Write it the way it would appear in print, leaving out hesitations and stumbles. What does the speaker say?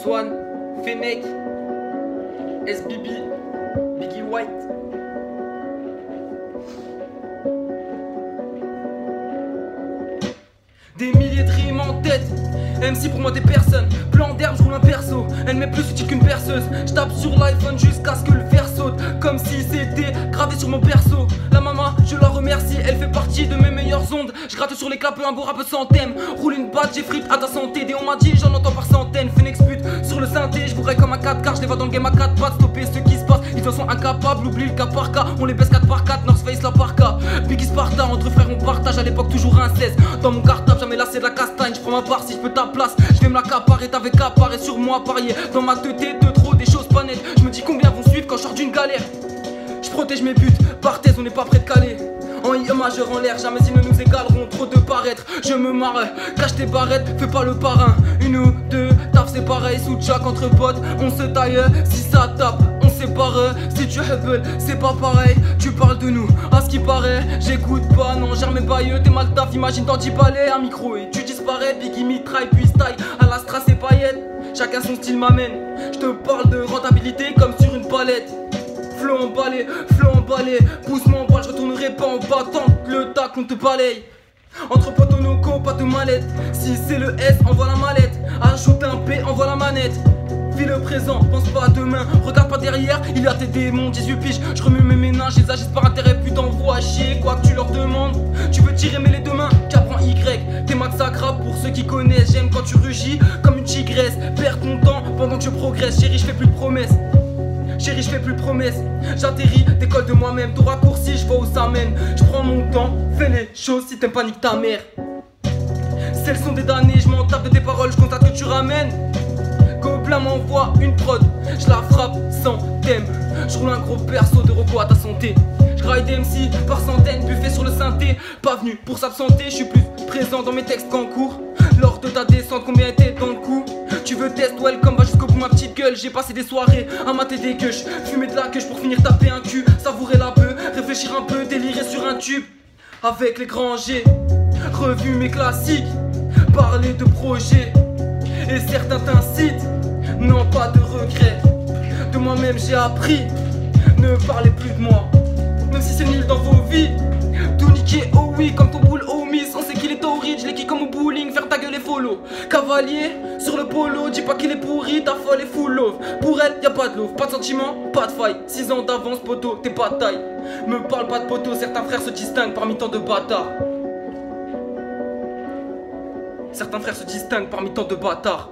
Swan, Fennec, SBB, Biggie White. Des milliers de rimes en tête, MC pour moi t'es personne. Plan d'herbe, je roule un perso, elle m'est plus utile qu'une perceuse. Je tape sur l'iPhone jusqu'à ce que le fer saute, comme si c'était gravé sur mon perso. La maman, je la remercie, elle fait partie de mes meilleures ondes. Je gratte sur les clapeux, un beau rap sans thème. Roule une batte, j'ai frite à ta santé. Des on m'a dit, j'en entends par centaines. Phoenix pute sur le synthé, je bourrais comme un 4 car je les vois dans le game à 4 pattes. Stopper ce qui se passe, ils en sont incapables. Oublie le cas par cas, on les baisse 4 par 4. North Face la par cas, Biggie Sparta, entre frères on partage. À l'époque toujours un 16, dans mon cartable jamais là c'est de la castagne. Je prends ma part si je peux ta place, je vais me l'accaparer. T'avais qu'à parier sur moi, parier dans ma tête de trop, des choses pas nettes. Je me dis combien vont suivre quand je sors d'une galère. Je protège mes buts, par thèse on n'est pas prêt de caler. En I majeur en l'air, jamais ils ne nous égaleront. Trop de paraître, je me marre. Cache tes barrettes, fais pas le parrain. Une ou deux, taf c'est pareil. Sous Jack entre potes, on se taille. Si ça tape, on sépare. Si tu hubble, c'est pas pareil. Tu parles de nous, à ce qui paraît. J'écoute pas, non, gère mes bailleux. T'es mal taf, imagine dans 10 balais. Un micro et tu disparais. Biggie mitraille, puis style. À la strass et paillettes, chacun son style m'amène. Je te parle de rentabilité comme sur une palette. Flow emballé, pousse-moi en balle, je retournerai pas en battant le tac, on te balaye. Entre potos noco, pas de mallette. Si c'est le S, envoie la mallette. Ajoute un P, envoie la manette. Vis le présent, pense pas à demain. Regarde pas derrière, il y a tes démons, 18 piges. Je remue mes ménages, ils agissent par intérêt, puis t'envoies chier. Quoi que tu leur demandes, tu veux tirer mais les deux mains, qu'apprends Y. T'es max sacra pour ceux qui connaissent. J'aime quand tu rugis comme une tigresse. Perds ton temps pendant que je progresse. Chérie, je fais plus de promesses. Chérie, je fais plus de promesses, j'atterris, décolle de moi-même. Tout raccourci, je vois où ça mène. Je prends mon temps, fais les choses, si t'aimes pas nique ta mère. C'est le son des damnés, je m'en tape de tes paroles, je constate que tu ramènes. Gobelin m'envoie une prod, je la frappe sans thème. Je roule un gros perso de repos à ta santé. Je ride MC par centaines, buffet sur le synthé. Pas venu pour s'absenter, je suis plus présent dans mes textes qu'en cours. Lors de ta descente, combien était dans le coup? Tu veux test, welcome, va jusqu'au bout ma petite gueule. J'ai passé des soirées à mater des gueuches, fumer de la queue pour finir taper un cul. Savourer la bœuf, réfléchir un peu, délirer sur un tube. Avec les grands G, revu mes classiques, parler de projets. Et certains t'incitent, non pas de regret. De moi-même j'ai appris, ne parlez plus de moi. Même si c'est nul dans vos vies, tout niquer, oh oui, comme ton boule, oh miss. On sait qu'il est au rich, les qui comme au bowling, faire ta gueule et follow. Cavalier sur le polo, dis pas qu'il est pourri, ta folle est full love. Pour elle, y a pas de love, pas de sentiment, pas de faille. 6 ans d'avance, poteau, t'es pas de taille. Me parle pas de poteau, certains frères se distinguent parmi tant de bâtards. Certains frères se distinguent parmi tant de bâtards.